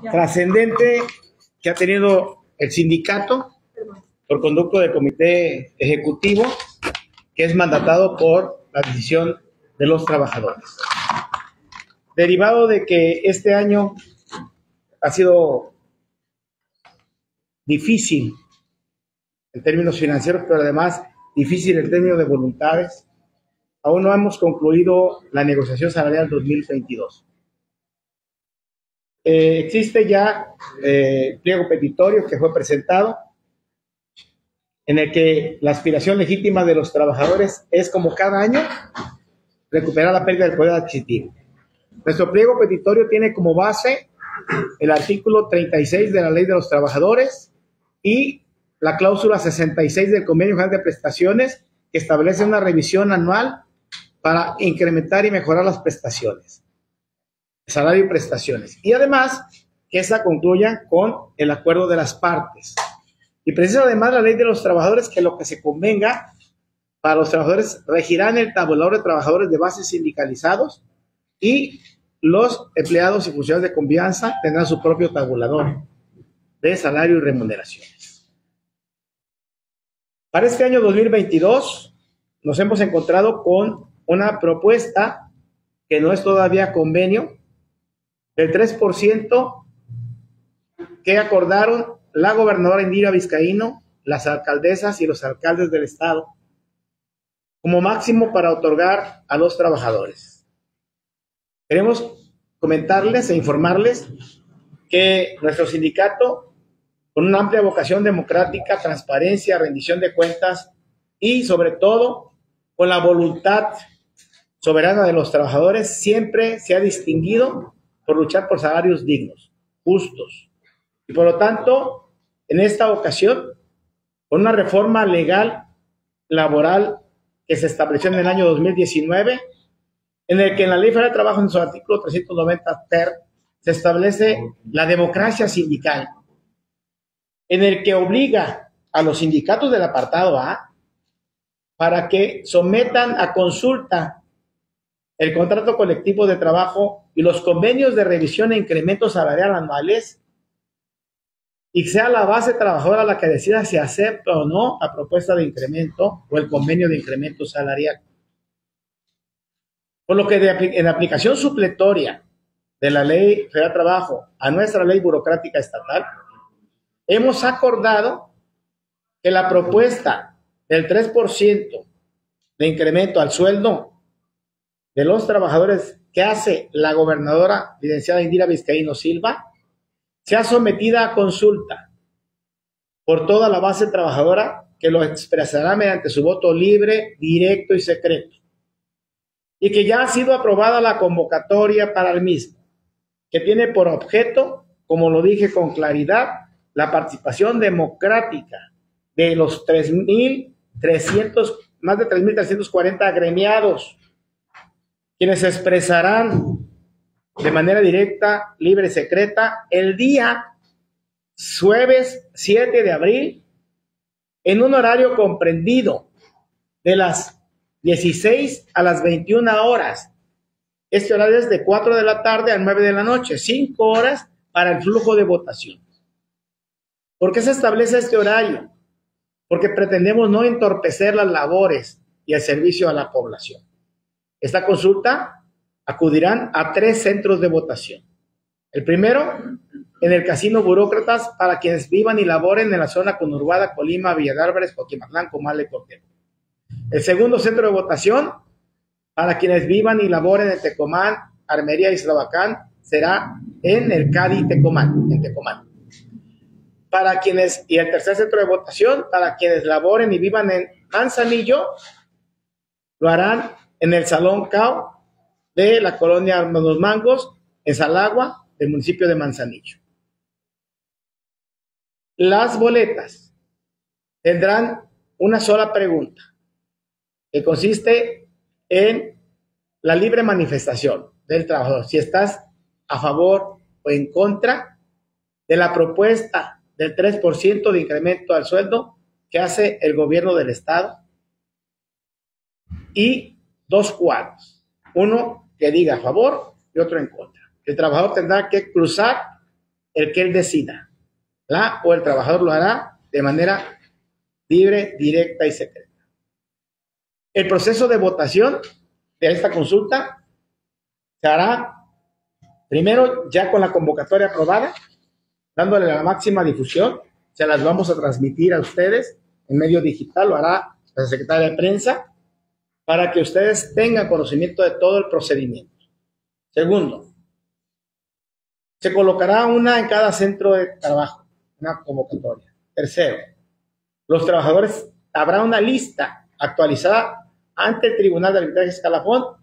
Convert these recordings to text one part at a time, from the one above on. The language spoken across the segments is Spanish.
trascendente que ha tenido el sindicato por conducto del comité ejecutivo, que es mandatado por la decisión de los trabajadores. Derivado de que este año ha sido difícil en términos financieros, pero además difícil en términos de voluntades, aún no hemos concluido la negociación salarial 2022. Existe ya pliego petitorio que fue presentado, en el que la aspiración legítima de los trabajadores es, como cada año, recuperar la pérdida del poder adquisitivo. Nuestro pliego petitorio tiene como base el artículo 36 de la Ley de los Trabajadores y la cláusula 66 del Convenio General de Prestaciones, que establece una revisión anual para incrementar y mejorar las prestaciones, salario y prestaciones. Y además, que esa concluya con el acuerdo de las partes. Y precisa además la Ley de los Trabajadores que lo que se convenga para los trabajadores regirá en el tabulador de trabajadores de base sindicalizados, y los empleados y funcionarios de confianza tendrán su propio tabulador de salario y remuneraciones. Para este año 2022 nos hemos encontrado con una propuesta que no es todavía convenio del 3% que acordaron la gobernadora Indira Vizcaíno, las alcaldesas y los alcaldes del estado como máximo para otorgar a los trabajadores. Queremos comentarles e informarles que nuestro sindicato, con una amplia vocación democrática, transparencia, rendición de cuentas y sobre todo con la voluntad soberana de los trabajadores, siempre se ha distinguido por luchar por salarios dignos, justos. Y por lo tanto, en esta ocasión, con una reforma legal laboral que se estableció en el año 2019, en el que en la Ley Federal de Trabajo, en su artículo 390 ter, se establece la democracia sindical, en el que obliga a los sindicatos del apartado A para que sometan a consulta el contrato colectivo de trabajo y los convenios de revisión e incremento salarial anuales, y sea la base trabajadora la que decida si acepta o no la propuesta de incremento o el convenio de incremento salarial. Por lo que en aplicación supletoria de la Ley Federal de Trabajo a nuestra ley burocrática estatal, hemos acordado que la propuesta del 3% de incremento al sueldo de los trabajadores que hace la gobernadora licenciada Indira Vizcaíno Silva sea sometida a consulta por toda la base trabajadora, que lo expresará mediante su voto libre, directo y secreto, y que ya ha sido aprobada la convocatoria para el mismo, que tiene por objeto, como lo dije con claridad, la participación democrática de los más de 3.340 agremiados, quienes se expresarán de manera directa, libre y secreta el día jueves 7 de abril en un horario comprendido de las 16 a las 21 horas. Este horario es de 4 de la tarde a 9 de la noche, 5 horas para el flujo de votación. ¿Por qué se establece este horario? Porque pretendemos no entorpecer las labores y el servicio a la población. Esta consulta acudirán a 3 centros de votación. El primero, en el Casino Burócratas, para quienes vivan y laboren en la zona conurbada Colima, Villa de Álvarez, Coquimatlán, Comala y Cuauhtémoc. El segundo centro de votación, para quienes vivan y laboren en Tecomán, Armería y Slavacán, será en el CADI Tecomán, en Tecomán. Y el tercer centro de votación, para quienes laboren y vivan en Manzanillo, lo harán en el Salón CAO de la colonia Los Mangos, en Salagua, del municipio de Manzanillo. Las boletas tendrán una sola pregunta, que consiste en la libre manifestación del trabajador, si estás a favor o en contra de la propuesta del 3% de incremento al sueldo que hace el gobierno del estado, y 2 cuadros, uno que diga a favor y otro en contra. El trabajador tendrá que cruzar el que él decida. La o el trabajador lo hará de manera libre, directa y secreta. El proceso de votación de esta consulta se hará primero ya con la convocatoria aprobada, dándole la máxima difusión. Se las vamos a transmitir a ustedes en medio digital, lo hará la secretaria de prensa, para que ustedes tengan conocimiento de todo el procedimiento. Segundo, se colocará una en cada centro de trabajo, una convocatoria. Tercero, los trabajadores, habrá una lista actualizada ante el Tribunal de Arbitraje Escalafón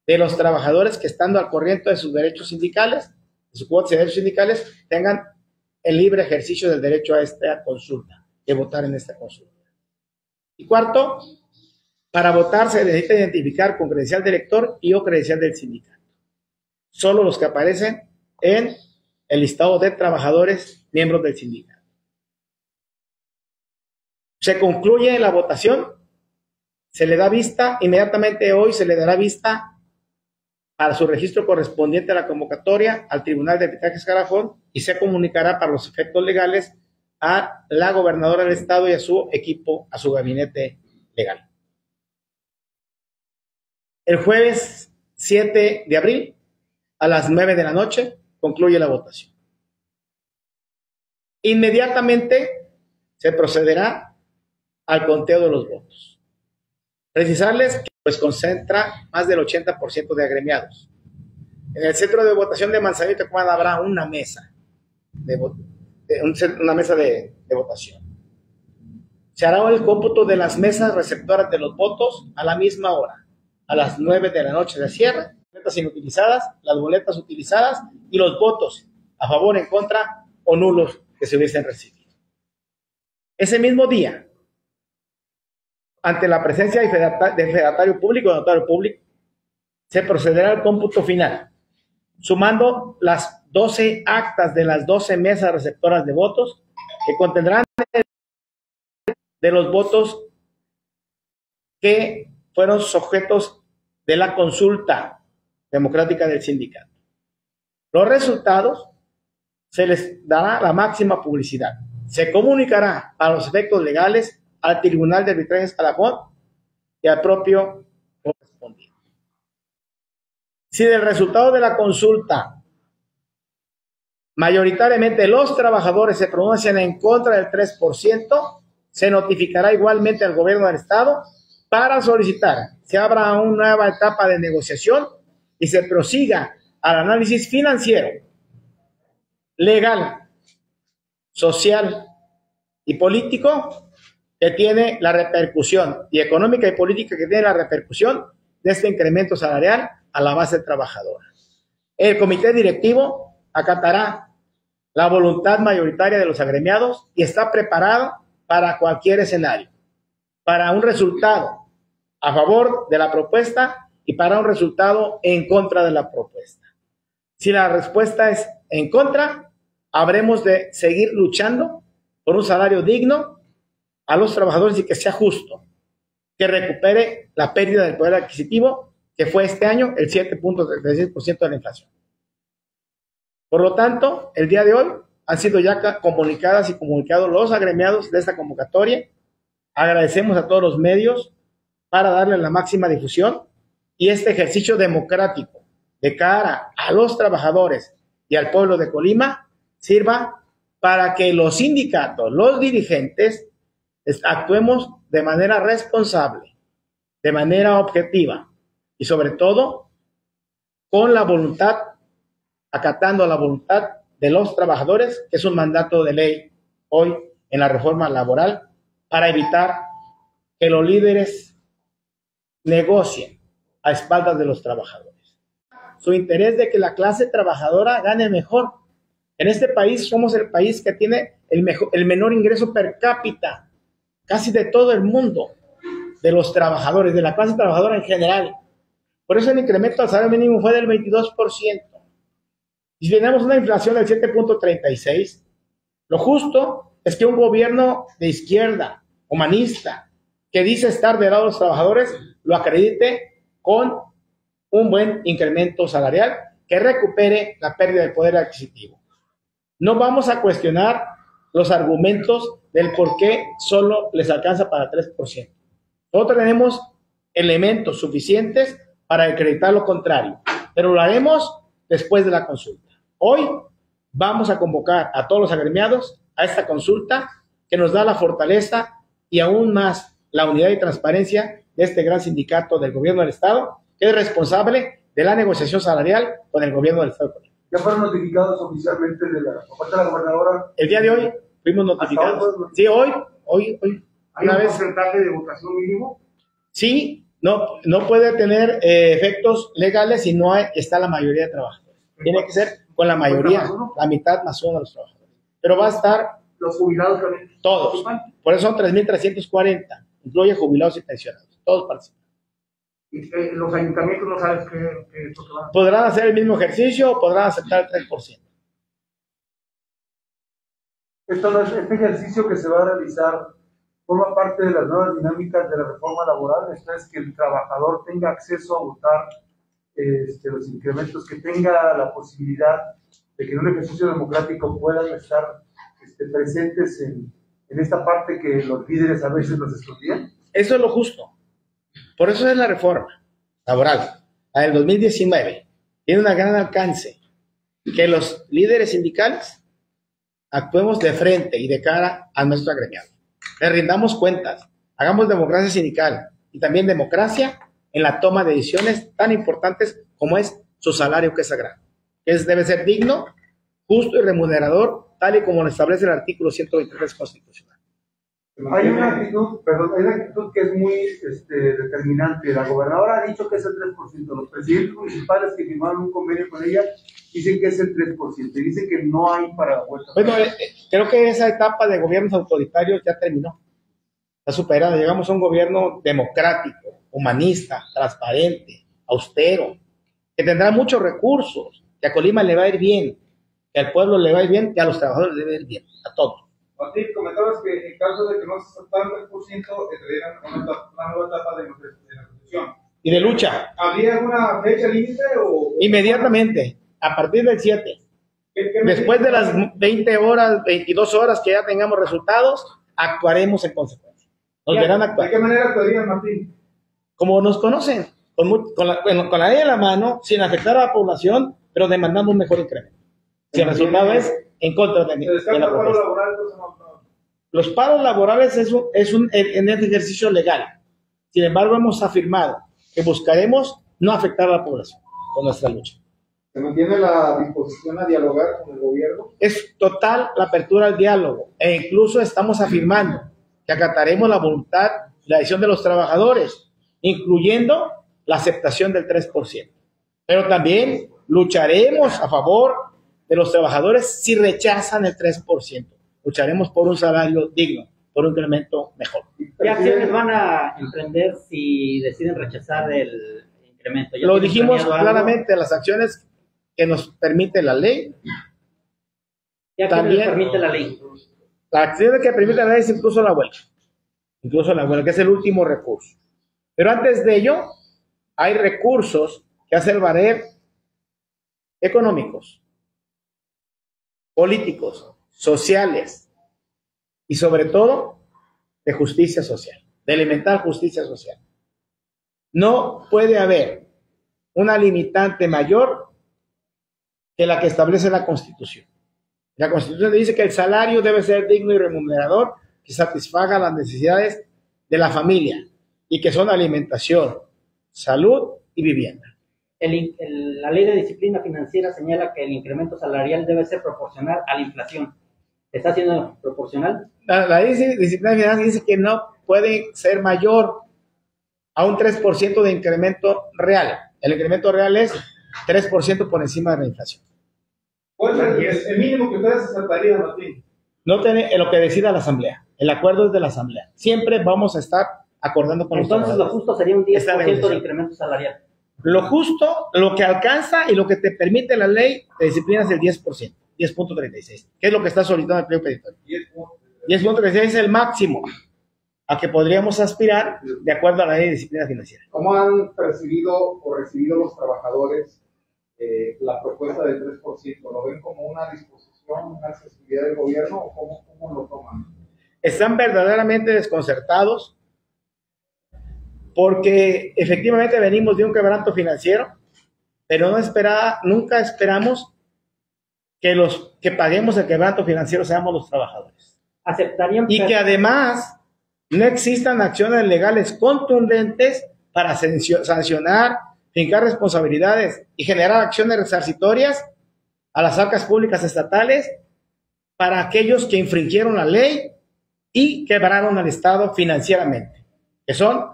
de los trabajadores que, estando al corriente de sus derechos sindicales, de sus cuotas y derechos sindicales, tengan el libre ejercicio del derecho a esta consulta, de votar en esta consulta. Y cuarto, para votar se necesita identificar con credencial de elector y o credencial del sindicato. Solo los que aparecen en el listado de trabajadores miembros del sindicato. Se concluye la votación, se le da vista, inmediatamente hoy se le dará vista para su registro correspondiente a la convocatoria al Tribunal de Arbitraje Escalafón y se comunicará para los efectos legales a la gobernadora del estado y a su equipo, a su gabinete legal. El jueves 7 de abril a las 9 de la noche concluye la votación. Inmediatamente se procederá al conteo de los votos. Precisarles que pues concentra más del 80% de agremiados. En el centro de votación de Manzanillo habrá una mesa de votación. Se hará el cómputo de las mesas receptoras de los votos a la misma hora. A las 9 de la noche se cierra, las boletas inutilizadas, las boletas utilizadas y los votos a favor, en contra o nulos que se hubiesen recibido. Ese mismo día, ante la presencia de fedatario público o notario público, se procederá al cómputo final, sumando las 12 actas de las 12 mesas receptoras de votos que contendrán de los votos que fueron sujetos de la consulta democrática del sindicato. Los resultados se les dará la máxima publicidad. Se comunicará a los efectos legales al Tribunal de Arbitraje Escalafón y al propio correspondiente. Si del resultado de la consulta mayoritariamente los trabajadores se pronuncian en contra del 3%, se notificará igualmente al gobierno del estado para solicitar se abra una nueva etapa de negociación y se prosiga al análisis financiero, legal, social y político que tiene la repercusión, y económica y política que tiene la repercusión de este incremento salarial a la base trabajadora. El comité directivo acatará la voluntad mayoritaria de los agremiados y está preparado para cualquier escenario, para un resultado a favor de la propuesta y para un resultado en contra de la propuesta. Si la respuesta es en contra, habremos de seguir luchando por un salario digno a los trabajadores y que sea justo, que recupere la pérdida del poder adquisitivo, que fue este año el 7.36% de la inflación. Por lo tanto, el día de hoy han sido ya comunicadas y comunicados los agremiados de esta convocatoria. Agradecemos a todos los medios para darle la máxima difusión y este ejercicio democrático de cara a los trabajadores y al pueblo de Colima sirva para que los sindicatos, los dirigentes, actuemos de manera responsable, de manera objetiva y sobre todo con la voluntad, acatando la voluntad de los trabajadores, que es un mandato de ley hoy en la reforma laboral, para evitar que los líderes negocien a espaldas de los trabajadores. Su interés de que la clase trabajadora gane mejor. En este país somos el país que tiene el menor ingreso per cápita casi de todo el mundo, de los trabajadores, de la clase trabajadora en general. Por eso el incremento al salario mínimo fue del 22%. Y si tenemos una inflación del 7.36%, lo justo es que un gobierno de izquierda, humanista, que dice estar del lado de los trabajadores, lo acredite con un buen incremento salarial que recupere la pérdida del poder adquisitivo. No vamos a cuestionar los argumentos del por qué solo les alcanza para 3%. Nosotros tenemos elementos suficientes para acreditar lo contrario, pero lo haremos después de la consulta. Hoy vamos a convocar a todos los agremiados a esta consulta que nos da la fortaleza y aún más la unidad y transparencia de este gran sindicato del gobierno del Estado, que es responsable de la negociación salarial con el gobierno del Estado. ¿Ya fueron notificados oficialmente por parte de la gobernadora? El día de hoy fuimos notificados. Sí, hoy. ¿Hay un porcentaje de votación mínimo? Sí, no puede tener efectos legales si no está la mayoría de trabajadores. Tiene que ser con la mayoría, la mitad más uno de los trabajadores. Pero va a estar... Los jubilados también. Todos. Por eso son 3.340. Incluye jubilados y pensionados. Todos participan. Los ayuntamientos no sabes qué podrán hacer el mismo ejercicio o podrán aceptar el 3%. Este ejercicio que se va a realizar forma parte de las nuevas dinámicas de la reforma laboral. Esto es que el trabajador tenga acceso a votar los incrementos, que tenga la posibilidad de que en un ejercicio democrático puedan estar presentes en esta parte que los líderes a veces nos escondían. Eso es lo justo. Por eso es la reforma laboral, la del 2019. Tiene un gran alcance. Que los líderes sindicales actuemos de frente y de cara a nuestro agremiado. Le rindamos cuentas, hagamos democracia sindical y también democracia en la toma de decisiones tan importantes como es su salario, que es sagrado. Debe ser digno, justo y remunerador, tal y como lo establece el artículo 123 constitucional. Hay una actitud que es muy determinante. La gobernadora ha dicho que es el 3%. Los presidentes municipales que firmaron un convenio con ella dicen que es el 3%. Y dicen que no hay para vuelta. Bueno, creo que esa etapa de gobiernos autoritarios ya terminó. Está superada. Llegamos a un gobierno democrático, humanista, transparente, austero, que tendrá muchos recursos, que a Colima le va a ir bien, que al pueblo le va a ir bien, que a los trabajadores le va a ir bien, a todos. Martín, comentabas que en caso de que no se aceptara el 3%, entrarían una nueva etapa de negociación. Y de lucha. ¿Habría alguna fecha límite o...? Inmediatamente, a partir del 7. Después de las 20 horas, 22 horas que ya tengamos resultados, actuaremos en consecuencia. Nos verán actuar. ¿De qué manera actuarían, Martín? Como nos conocen, con la ley en la mano, sin afectar a la población, pero demandando un mejor incremento. Si el resultado es en contra de la propuesta. Los paros laborales es un ejercicio legal. Sin embargo, hemos afirmado que buscaremos no afectar a la población con nuestra lucha. ¿Se mantiene la disposición a dialogar con el gobierno? Es total la apertura al diálogo e incluso estamos afirmando que acataremos la voluntad, la decisión de los trabajadores, incluyendo la aceptación del 3%. Pero también lucharemos a favor de los trabajadores si rechazan el 3%. Lucharemos por un salario digno, por un incremento mejor. ¿Qué acciones van a emprender si deciden rechazar el incremento? Lo dijimos claramente, las acciones que nos permite la ley. ¿Qué acciones permite la ley? La acción que permite la ley es incluso la huelga, que es el último recurso. Pero antes de ello, hay recursos que hacer valer económicos, políticos, sociales y sobre todo de justicia social, de elemental justicia social. No puede haber una limitante mayor que la que establece la Constitución. La Constitución dice que el salario debe ser digno y remunerador, que satisfaga las necesidades de la familia y que son alimentación, salud y vivienda. La ley de disciplina financiera señala que el incremento salarial debe ser proporcional a la inflación. ¿Está siendo proporcional? La ley de disciplina financiera dice que no puede ser mayor a un 3% de incremento real. El incremento real es 3% por encima de la inflación. ¿Cuál es el mínimo que ustedes aceptarían, Martín? No tiene lo que decida la Asamblea. El acuerdo es de la Asamblea. Siempre vamos a estar acordando con los trabajadores. Entonces, lo justo sería un 10% de incremento salarial. Lo justo, lo que alcanza y lo que te permite la ley de disciplina es el 10%, 10.36, que es lo que está solicitando el pliego petitorio. 10.36 es el máximo a que podríamos aspirar de acuerdo a la ley de disciplina financiera. ¿Cómo han percibido o recibido los trabajadores la propuesta del 3%? ¿Lo ven como una disposición administración, una accesibilidad del gobierno, o cómo lo toman? Están verdaderamente desconcertados porque efectivamente venimos de un quebranto financiero, pero nunca esperamos que los que paguemos el quebranto financiero seamos los trabajadores. ¿Aceptarían Y que además no existan acciones legales contundentes para sancionar, fincar responsabilidades y generar acciones resarcitorias a las arcas públicas estatales para aquellos que infringieron la ley y quebraron al Estado financieramente, que son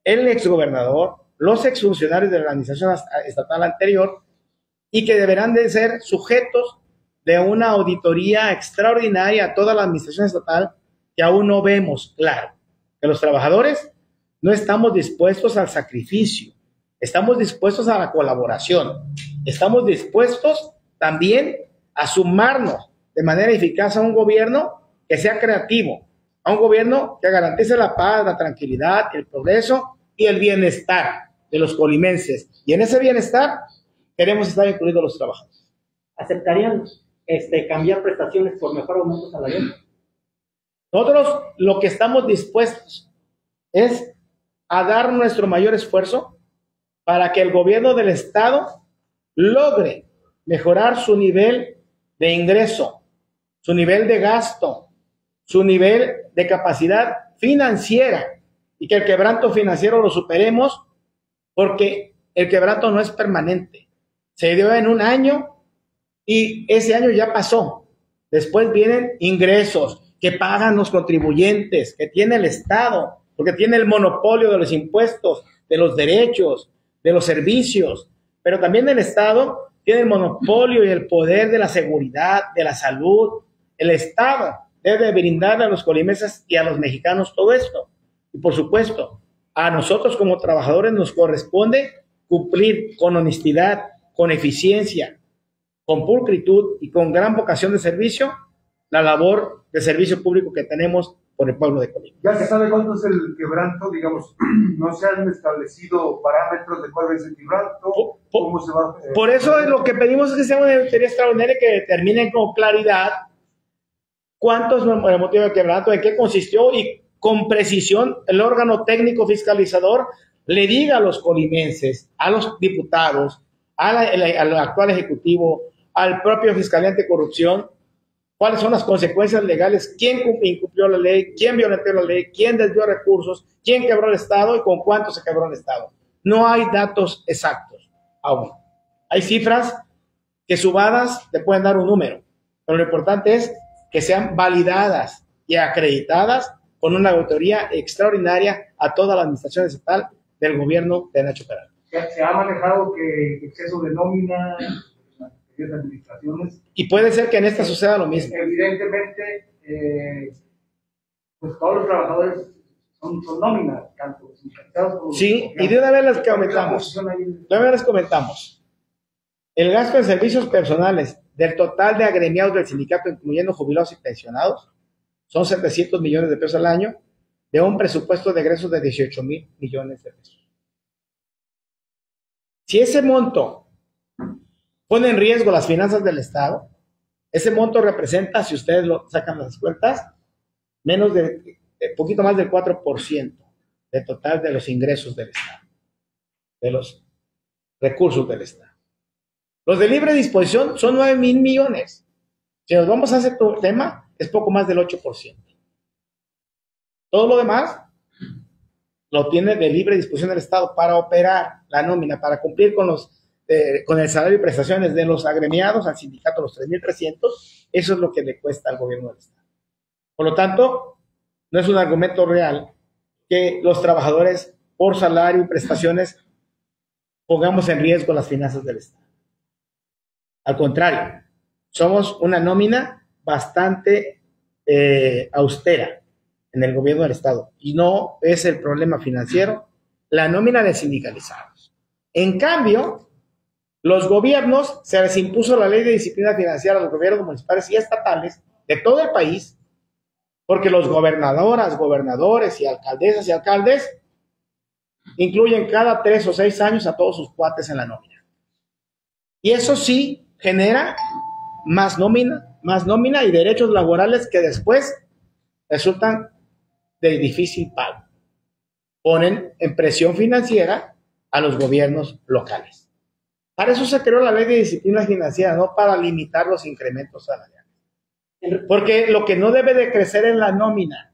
el exgobernador, los exfuncionarios de la administración estatal anterior, y que deberán de ser sujetos de una auditoría extraordinaria a toda la administración estatal, que aún no vemos claro, que los trabajadores no estamos dispuestos al sacrificio, estamos dispuestos a la colaboración, estamos dispuestos también a sumarnos de manera eficaz a un gobierno que sea creativo, a un gobierno que garantice la paz, la tranquilidad, el progreso y el bienestar de los colimenses. Y en ese bienestar queremos estar incluidos los trabajadores. ¿Aceptarían cambiar prestaciones por mejor aumento salarial? Nosotros lo que estamos dispuestos es a dar nuestro mayor esfuerzo para que el gobierno del Estado logre mejorar su nivel de ingreso, su nivel de gasto, su nivel de capacidad financiera, y que el quebranto financiero lo superemos, porque el quebranto no es permanente. Se dio en un año y ese año ya pasó. Después vienen ingresos que pagan los contribuyentes, que tiene el Estado, porque tiene el monopolio de los impuestos, de los derechos, de los servicios, pero también el Estado tiene el monopolio y el poder de la seguridad, de la salud. El Estado debe brindarle a los colimenses y a los mexicanos todo esto. Y por supuesto, a nosotros como trabajadores nos corresponde cumplir con honestidad, con eficiencia, con pulcritud y con gran vocación de servicio la labor de servicio público que tenemos por el pueblo de Colima. Ya se sabe cuánto es el quebranto, digamos, no se han establecido parámetros de cuál es el quebranto, cómo se va. Por eso es lo que pedimos, es que sea una auditoría extraordinaria que determine con claridad cuánto es el motivo del quebranto, en qué consistió, y con precisión el órgano técnico fiscalizador le diga a los colimenses, a los diputados, al actual ejecutivo, al propio fiscal anticorrupción, cuáles son las consecuencias legales, quién incumplió la ley, quién violentó la ley, quién desvió recursos, quién quebró el Estado y con cuánto se quebró el Estado. No hay datos exactos aún. Hay cifras que subadas te pueden dar un número, pero lo importante es que sean validadas y acreditadas con una auditoría extraordinaria a toda la administración estatal del gobierno de Nacho Peral. Se ha manejado que exceso de nómina en las administraciones. Y puede ser que en esta suceda lo mismo. Evidentemente, pues todos los trabajadores son nóminas, tanto sindicalizados como... Sí, y de una vez les comentamos. El gasto en servicios personales del total de agremiados del sindicato, incluyendo jubilados y pensionados, son 700 millones de pesos al año, de un presupuesto de egresos de 18,000 millones de pesos. Si ese monto pone en riesgo las finanzas del Estado, ese monto representa, si ustedes lo sacan las cuentas, poquito más del 4% del total de los ingresos del Estado, de los recursos del Estado. Los de libre disposición son 9,000 millones. Si nos vamos a ese tema, es poco más del 8%. Todo lo demás lo tiene de libre disposición del Estado para operar la nómina, para cumplir con el salario y prestaciones de los agremiados al sindicato, los 3,300. Eso es lo que le cuesta al gobierno del Estado. Por lo tanto, no es un argumento real que los trabajadores, por salario y prestaciones, pongamos en riesgo las finanzas del Estado. Al contrario, somos una nómina bastante austera en el gobierno del Estado, y no es el problema financiero la nómina de sindicalizados. En cambio, los gobiernos, se les impuso la ley de disciplina financiera a los gobiernos municipales y estatales de todo el país, porque los gobernadores y alcaldesas y alcaldes incluyen cada 3 o 6 años a todos sus cuates en la nómina. Y eso sí genera más nómina y derechos laborales que después resultan de difícil pago. Ponen en presión financiera a los gobiernos locales. Para eso se creó la ley de disciplina financiera, no para limitar los incrementos salariales. Porque lo que no debe de crecer es la nómina,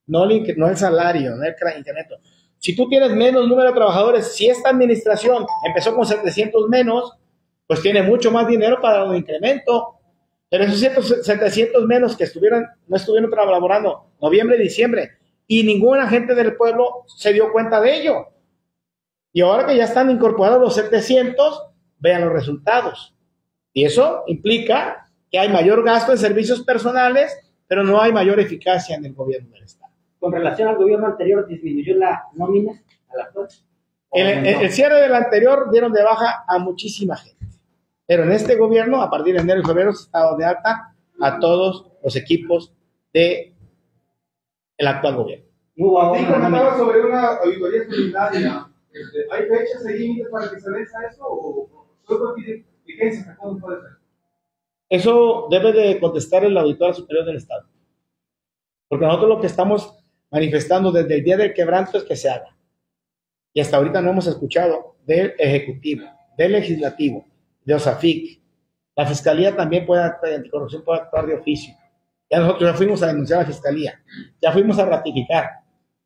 no el salario, no el incremento. Si tú tienes menos número de trabajadores, si esta administración empezó con 700 menos, pues tiene mucho más dinero para un incremento. Pero esos 700 menos que no estuvieron laborando noviembre y diciembre, y ninguna gente del pueblo se dio cuenta de ello. Y ahora que ya están incorporados los 700, vean los resultados. Y eso implica que hay mayor gasto en servicios personales, pero no hay mayor eficacia en el gobierno del Estado. Con relación al gobierno anterior, ¿disminuyó la nómina a la actual? El cierre del anterior dieron de baja a muchísima gente. Pero en este gobierno, a partir de enero y febrero, se ha dado de alta a todos los equipos del actual gobierno. Sí, comentaba sobre una auditoría extraordinaria. ¿Hay fechas y límites para que se venza eso o solo pide vigencia? ¿Cómo puede ser? Eso debe de contestar el auditor superior del Estado. Porque nosotros lo que estamos manifestando desde el día del quebranto es que se haga. Y hasta ahorita no hemos escuchado del Ejecutivo, del Legislativo, de OSAFIC. La Fiscalía también anticorrupción puede actuar de oficio. Ya nosotros ya fuimos a denunciar a la Fiscalía, ya fuimos a ratificar.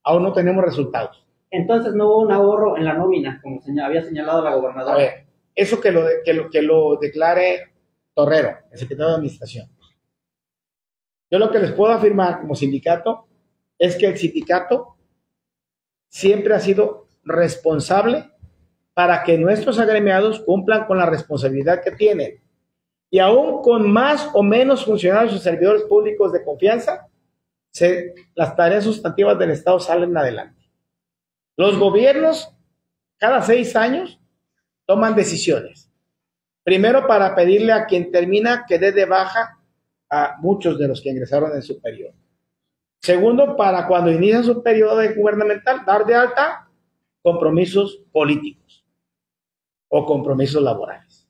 Aún no tenemos resultados. Entonces no hubo un ahorro en la nómina, como había señalado la gobernadora. A ver, eso que lo declare Torrero, el secretario de Administración. Yo lo que les puedo afirmar como sindicato es que el sindicato siempre ha sido responsable para que nuestros agremiados cumplan con la responsabilidad que tienen. Y aún con más o menos funcionarios o servidores públicos de confianza, las tareas sustantivas del Estado salen adelante. Los gobiernos, cada 6 años, toman decisiones. Primero, para pedirle a quien termina que dé de baja a muchos de los que ingresaron en su periodo. Segundo, para cuando inicia su periodo gubernamental, dar de alta compromisos políticos o compromisos laborales.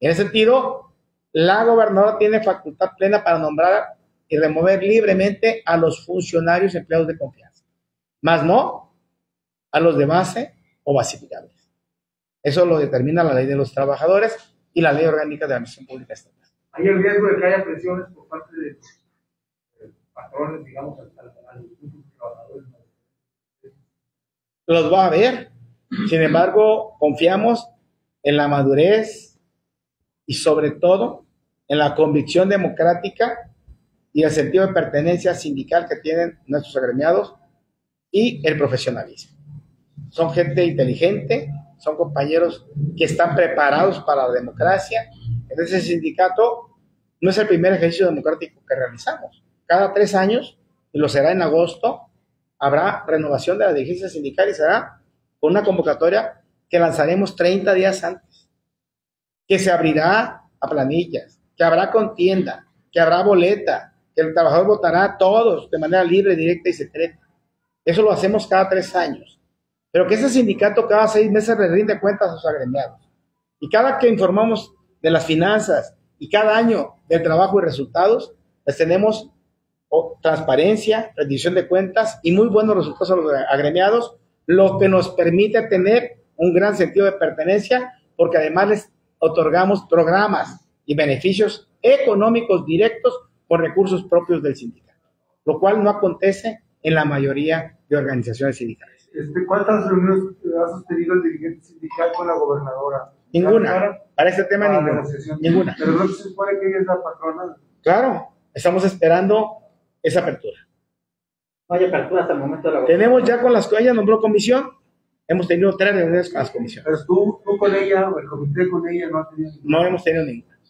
En ese sentido, la gobernadora tiene facultad plena para nombrar y remover libremente a los funcionarios empleados de confianza, más no a los de base o basificables. Eso lo determina la ley de los trabajadores y la ley orgánica de la Administración Pública Estatal. ¿Hay el riesgo de que haya presiones por parte de los patrones, digamos, a los trabajadores? Los va a haber. Sin embargo, confiamos en la madurez y sobre todo en la convicción democrática y el sentido de pertenencia sindical que tienen nuestros agremiados y el profesionalismo. Son gente inteligente, son compañeros que están preparados para la democracia. En ese sindicato no es el primer ejercicio democrático que realizamos. Cada 3 años, y lo será en agosto, habrá renovación de la dirigencia sindical y será con una convocatoria que lanzaremos 30 días antes, que se abrirá a planillas, que habrá contienda, que habrá boleta, que el trabajador votará a todos de manera libre, directa y secreta. Eso lo hacemos cada 3 años. Pero que ese sindicato cada 6 meses le rinde cuentas a sus agremiados. Y cada que informamos de las finanzas y cada año del trabajo y resultados, les tenemos transparencia, rendición de cuentas y muy buenos resultados a los agremiados, lo que nos permite tener un gran sentido de pertenencia, porque además les otorgamos programas y beneficios económicos directos con recursos propios del sindicato, lo cual no acontece en la mayoría de organizaciones sindicales. ¿Cuántas reuniones ha sostenido el dirigente sindical con la gobernadora? Ninguna. Para este tema ninguna. Pero no se supone que ella es la patrona. Claro, estamos esperando esa apertura. No hay apertura hasta el momento de la Tenemos ya con las que ella nombró comisión, hemos tenido 3 reuniones con las comisiones. Pero tú con ella, o el comité con ella, no ha tenido ninguna. No hemos tenido ninguna.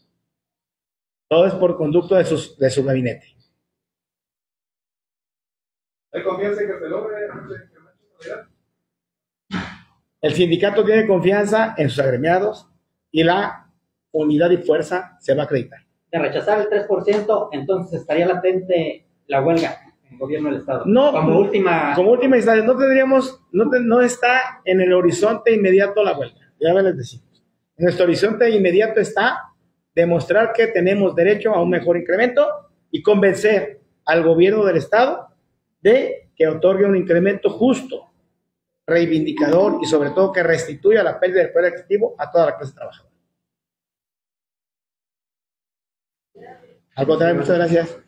Todo es por conducto de su gabinete. ¿Hay confianza en que se logre? El sindicato tiene confianza en sus agremiados y la unidad y fuerza se va a acreditar. De rechazar el 3%, entonces estaría latente la huelga en el gobierno del Estado. No, como última instancia, no está en el horizonte inmediato la huelga. Ya les decimos. En nuestro horizonte inmediato está demostrar que tenemos derecho a un mejor incremento y convencer al gobierno del Estado de que otorgue un incremento justo, reivindicador y sobre todo que restituya la pérdida del poder adquisitivo a toda la clase trabajadora. Al contrario, muchas gracias.